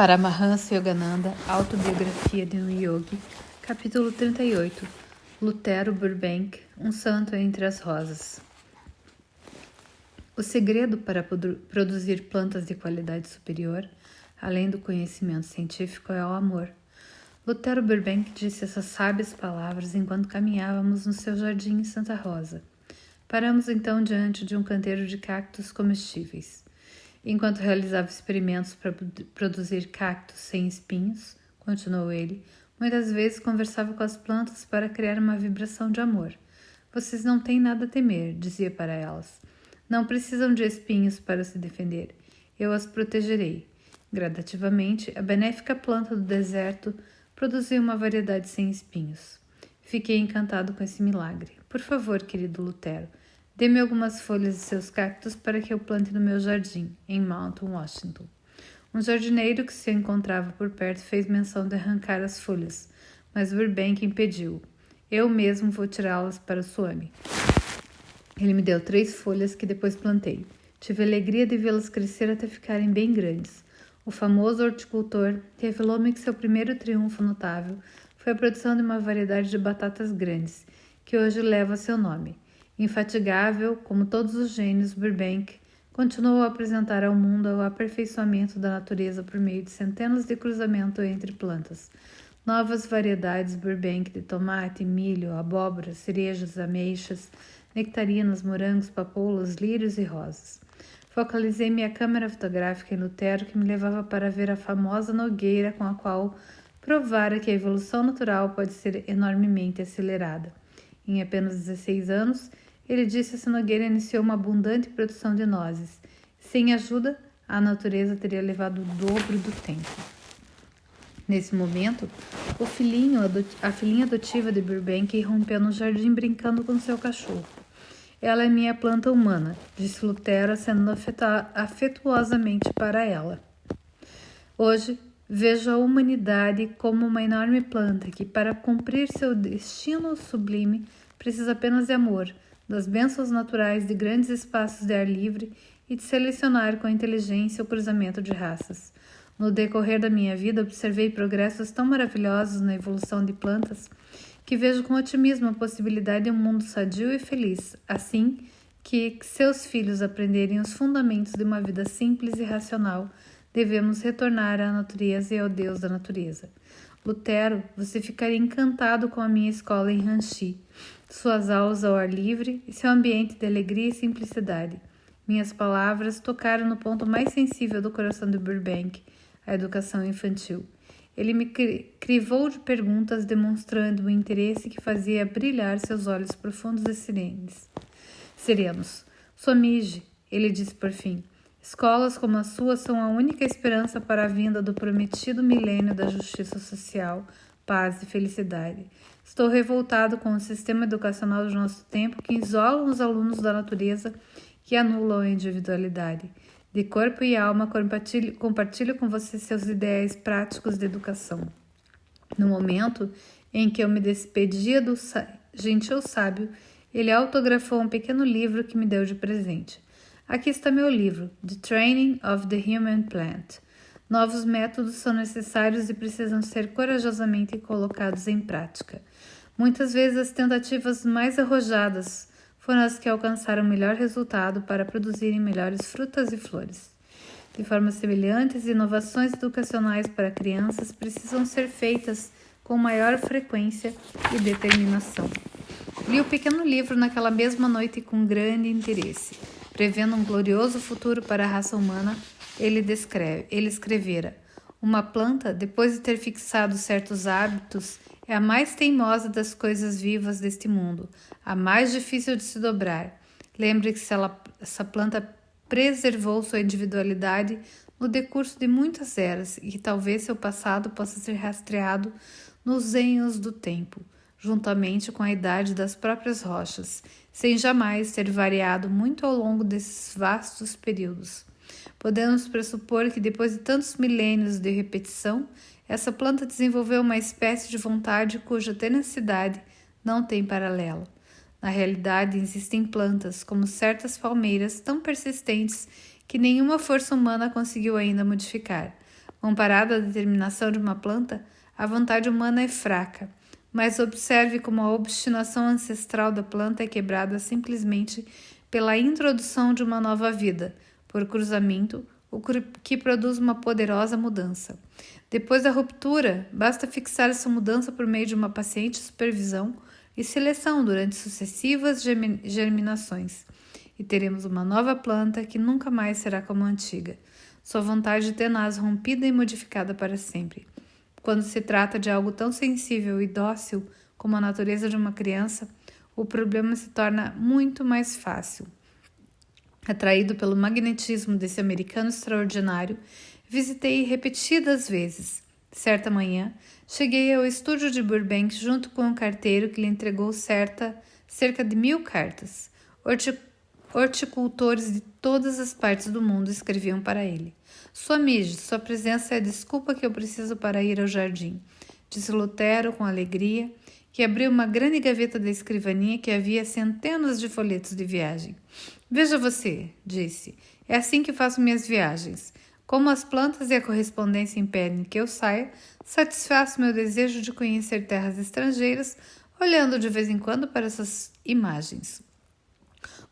Paramahansa Yogananda, Autobiografia de um Yogi, capítulo 38, Lutero Burbank, um santo entre as rosas. O segredo para produzir plantas de qualidade superior, além do conhecimento científico, é o amor. Lutero Burbank disse essas sábias palavras enquanto caminhávamos no seu jardim em Santa Rosa. Paramos então diante de um canteiro de cactos comestíveis. Enquanto realizava experimentos para produzir cactos sem espinhos, continuou ele, muitas vezes conversava com as plantas para criar uma vibração de amor. Vocês não têm nada a temer, dizia para elas. Não precisam de espinhos para se defender. Eu as protegerei. Gradativamente, a benéfica planta do deserto produziu uma variedade sem espinhos. Fiquei encantado com esse milagre. Por favor, querido Lutero, dê-me algumas folhas de seus cactos para que eu plante no meu jardim, em Mount Washington. Um jardineiro que se encontrava por perto fez menção de arrancar as folhas, mas Burbank impediu-o. Eu mesmo vou tirá-las para o Swami. Ele me deu 3 folhas que depois plantei. Tive a alegria de vê-las crescer até ficarem bem grandes. O famoso horticultor revelou-me que seu primeiro triunfo notável foi a produção de uma variedade de batatas grandes, que hoje leva seu nome. Infatigável, como todos os gênios, Burbank continuou a apresentar ao mundo o aperfeiçoamento da natureza por meio de centenas de cruzamentos entre plantas. Novas variedades Burbank de tomate, milho, abóbora, cerejas, ameixas, nectarinas, morangos, papoulas, lírios e rosas. Focalizei minha câmera fotográfica em Lutero, que me levava para ver a famosa nogueira com a qual provara que a evolução natural pode ser enormemente acelerada. Em apenas 16 anos, ele disse que essa nogueira iniciou uma abundante produção de nozes. Sem ajuda, a natureza teria levado o dobro do tempo. Nesse momento, a filhinha adotiva de Burbank irrompeu no jardim brincando com seu cachorro. Ela é minha planta humana, disse Lutero, acenando afetuosamente para ela. Hoje, vejo a humanidade como uma enorme planta que, para cumprir seu destino sublime, precisa apenas de amor, das bênçãos naturais de grandes espaços de ar livre e de selecionar com inteligência o cruzamento de raças. No decorrer da minha vida, observei progressos tão maravilhosos na evolução de plantas que vejo com otimismo a possibilidade de um mundo sadio e feliz, assim que seus filhos aprenderem os fundamentos de uma vida simples e racional. Devemos retornar à natureza e ao Deus da natureza. Lutero, você ficaria encantado com a minha escola em Ranchi, suas aulas ao ar livre e seu ambiente de alegria e simplicidade. Minhas palavras tocaram no ponto mais sensível do coração de Burbank, a educação infantil. Ele me crivou de perguntas, demonstrando o interesse que fazia brilhar seus olhos profundos e serenos. Swamiji, ele disse por fim, escolas como a sua são a única esperança para a vinda do prometido milênio da justiça social, paz e felicidade. Estou revoltado com o sistema educacional do nosso tempo que isola os alunos da natureza e anula a individualidade. De corpo e alma, compartilho com você seus ideais práticos de educação. No momento em que eu me despedia do gentil sábio, ele autografou um pequeno livro que me deu de presente. Aqui está meu livro, The Training of the Human Plant. Novos métodos são necessários e precisam ser corajosamente colocados em prática. Muitas vezes as tentativas mais arrojadas foram as que alcançaram melhor resultado para produzirem melhores frutas e flores. De forma semelhante, as inovações educacionais para crianças precisam ser feitas com maior frequência e determinação. Li o pequeno livro naquela mesma noite com grande interesse. Prevendo um glorioso futuro para a raça humana, ele escrevera: uma planta, depois de ter fixado certos hábitos, é a mais teimosa das coisas vivas deste mundo, a mais difícil de se dobrar. Lembre que essa planta preservou sua individualidade no decurso de muitas eras e que talvez seu passado possa ser rastreado nos zenhos do tempo, juntamente com a idade das próprias rochas, sem jamais ter variado muito ao longo desses vastos períodos. Podemos pressupor que depois de tantos milênios de repetição, essa planta desenvolveu uma espécie de vontade cuja tenacidade não tem paralelo. Na realidade, existem plantas, como certas palmeiras, tão persistentes que nenhuma força humana conseguiu ainda modificar. Comparado à determinação de uma planta, a vontade humana é fraca, mas observe como a obstinação ancestral da planta é quebrada simplesmente pela introdução de uma nova vida, por cruzamento, o que produz uma poderosa mudança. Depois da ruptura, basta fixar essa mudança por meio de uma paciente supervisão e seleção durante sucessivas germinações, e teremos uma nova planta que nunca mais será como a antiga, sua vontade tenaz rompida e modificada para sempre. Quando se trata de algo tão sensível e dócil como a natureza de uma criança, o problema se torna muito mais fácil. Atraído pelo magnetismo desse americano extraordinário, visitei repetidas vezes. Certa manhã, cheguei ao estúdio de Burbank junto com um carteiro que lhe entregou cerca de 1000 cartas. Horticultores de todas as partes do mundo escreviam para ele. Sua Midge, sua presença é a desculpa que eu preciso para ir ao jardim, disse Lutero com alegria, que abriu uma grande gaveta da escrivaninha que havia centenas de folhetos de viagem. Veja você, disse, é assim que faço minhas viagens. Como as plantas e a correspondência impedem que eu saia, satisfaço meu desejo de conhecer terras estrangeiras, olhando de vez em quando para essas imagens.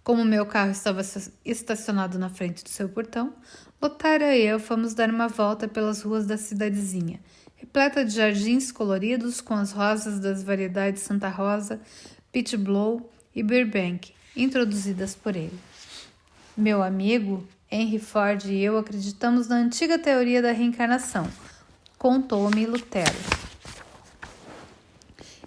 Como meu carro estava estacionado na frente do seu portão, Lotário e eu fomos dar uma volta pelas ruas da cidadezinha, repleta de jardins coloridos com as rosas das variedades Santa Rosa, Peach Blow e Burbank, introduzidas por ele. Meu amigo Henry Ford e eu acreditamos na antiga teoria da reencarnação, contou-me Lutero.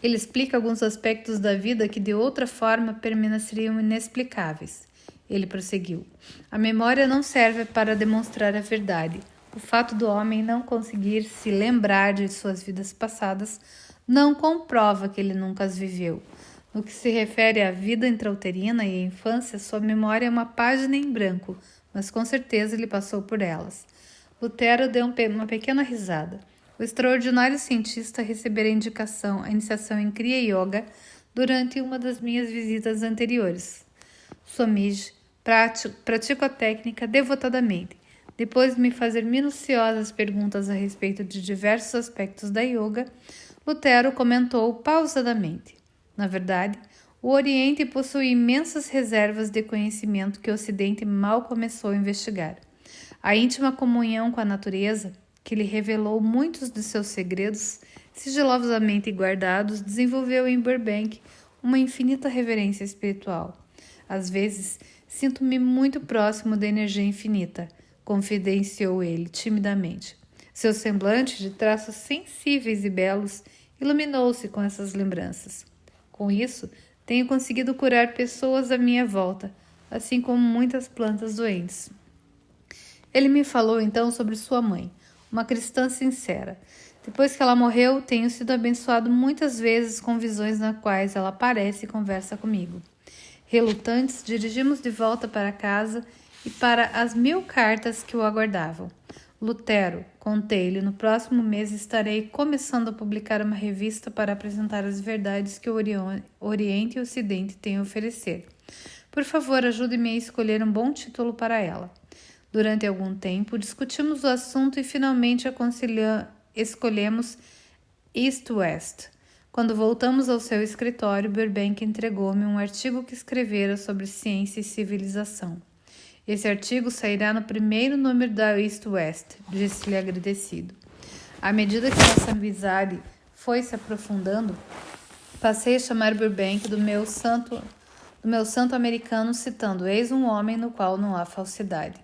Ele explica alguns aspectos da vida que de outra forma permaneceriam inexplicáveis. Ele prosseguiu. A memória não serve para demonstrar a verdade. O fato do homem não conseguir se lembrar de suas vidas passadas não comprova que ele nunca as viveu. No que se refere à vida intrauterina e à infância, sua memória é uma página em branco, mas com certeza ele passou por elas. Lutero deu uma pequena risada. O extraordinário cientista recebera a iniciação em Kriya Yoga durante uma das minhas visitas anteriores. Swamiji, pratico a técnica devotadamente. Depois de me fazer minuciosas perguntas a respeito de diversos aspectos da yoga, Lutero comentou pausadamente. Na verdade, o Oriente possui imensas reservas de conhecimento que o Ocidente mal começou a investigar. A íntima comunhão com a natureza, que lhe revelou muitos de seus segredos, sigilosamente guardados, desenvolveu em Burbank uma infinita reverência espiritual. Às vezes, sinto-me muito próximo da energia infinita, confidenciou ele timidamente. Seu semblante, de traços sensíveis e belos, iluminou-se com essas lembranças. Com isso, tenho conseguido curar pessoas à minha volta, assim como muitas plantas doentes. Ele me falou então sobre sua mãe, uma cristã sincera. Depois que ela morreu, tenho sido abençoado muitas vezes com visões nas quais ela aparece e conversa comigo. Relutantes, dirigimos de volta para casa e para as 1000 cartas que o aguardavam. Lutero, contei-lhe, no próximo mês estarei começando a publicar uma revista para apresentar as verdades que o Oriente e o Ocidente têm a oferecer. Por favor, ajude-me a escolher um bom título para ela. Durante algum tempo, discutimos o assunto e finalmente escolhemos East-West. Quando voltamos ao seu escritório, Burbank entregou-me um artigo que escrevera sobre ciência e civilização. Esse artigo sairá no primeiro número da East-West, disse-lhe agradecido. À medida que nossa amizade foi se aprofundando, passei a chamar Burbank do meu santo americano, citando: eis um homem no qual não há falsidade.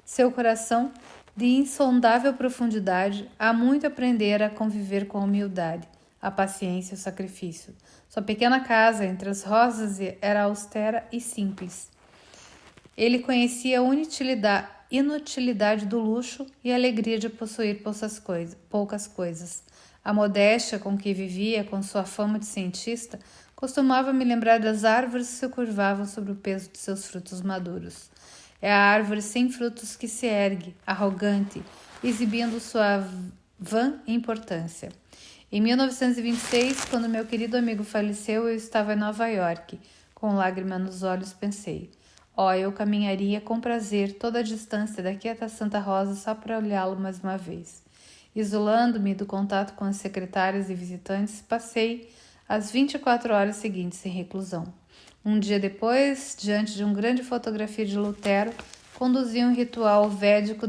Seu coração, de insondável profundidade, há muito a aprender a conviver com a humildade, a paciência e o sacrifício. Sua pequena casa entre as rosas era austera e simples. Ele conhecia a inutilidade do luxo e a alegria de possuir poucas coisas. A modéstia com que vivia, com sua fama de cientista, costumava me lembrar das árvores que se curvavam sobre o peso de seus frutos maduros. É a árvore sem frutos que se ergue, arrogante, exibindo sua vã importância. Em 1926, quando meu querido amigo faleceu, eu estava em Nova York. Com lágrima nos olhos, pensei: Oh, eu caminharia com prazer toda a distância daqui até Santa Rosa só para olhá-lo mais uma vez. Isolando-me do contato com as secretárias e visitantes, passei as 24 horas seguintes em reclusão. Um dia depois, diante de uma grande fotografia de Lutero, conduzi um ritual védico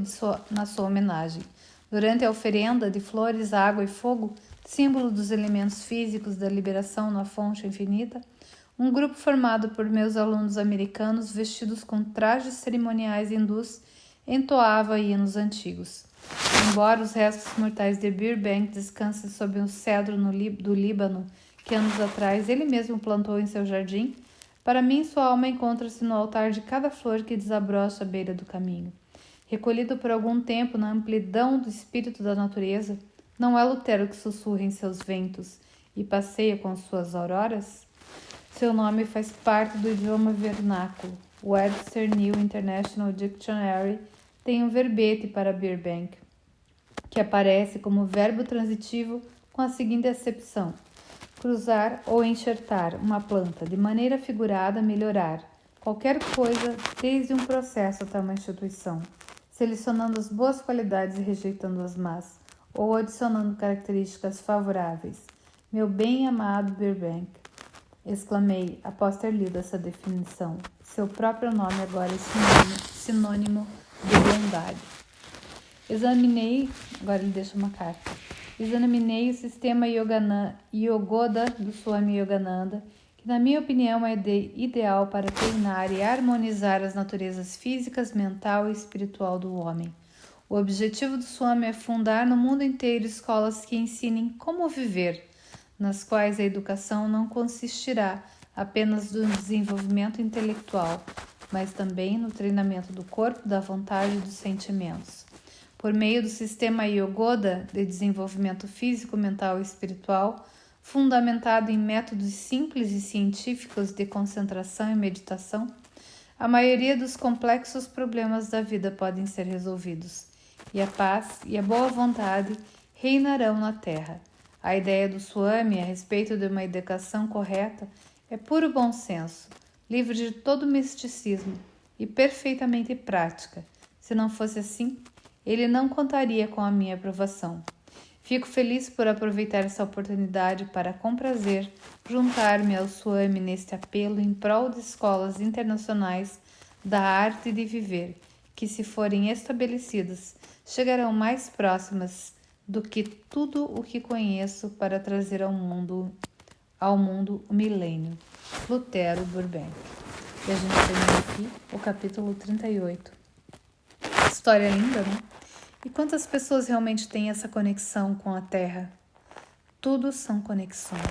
na sua homenagem. Durante a oferenda de flores, água e fogo, símbolo dos elementos físicos da liberação na fonte infinita, um grupo formado por meus alunos americanos vestidos com trajes cerimoniais hindus entoava hinos antigos. Embora os restos mortais de Burbank descansem sob um cedro do Líbano que anos atrás ele mesmo plantou em seu jardim, para mim sua alma encontra-se no altar de cada flor que desabrocha à beira do caminho. Recolhido por algum tempo na amplidão do espírito da natureza, não é Lutero que sussurra em seus ventos e passeia com suas auroras? Seu nome faz parte do idioma vernáculo. O Webster New International Dictionary tem um verbete para Burbank, que aparece como verbo transitivo com a seguinte acepção: cruzar ou enxertar uma planta, de maneira figurada, melhorar qualquer coisa desde um processo até uma instituição, selecionando as boas qualidades e rejeitando as más, ou adicionando características favoráveis. Meu bem-amado Burbank, exclamei após ter lido essa definição. Seu próprio nome agora é sinônimo de bondade. Agora ele deixa uma carta. Examinei o sistema Yogoda do Swami Yogananda, que na minha opinião é ideal para treinar e harmonizar as naturezas físicas, mental e espiritual do homem. O objetivo do Swami é fundar no mundo inteiro escolas que ensinem como viver, nas quais a educação não consistirá apenas no desenvolvimento intelectual, mas também no treinamento do corpo, da vontade e dos sentimentos. Por meio do sistema Yogoda de desenvolvimento físico, mental e espiritual, fundamentado em métodos simples e científicos de concentração e meditação, a maioria dos complexos problemas da vida podem ser resolvidos, e a paz e a boa vontade reinarão na Terra. A ideia do Swami a respeito de uma educação correta é puro bom senso, livre de todo misticismo e perfeitamente prática. Se não fosse assim, ele não contaria com a minha aprovação. Fico feliz por aproveitar essa oportunidade para, com prazer, juntar-me ao Swami neste apelo em prol de escolas internacionais da arte de viver, que, se forem estabelecidas, chegarão mais próximas do que tudo o que conheço para trazer ao mundo o milênio. Lutero Burbank. E a gente termina aqui o capítulo 38. História linda, né? E quantas pessoas realmente têm essa conexão com a Terra? Tudo são conexões.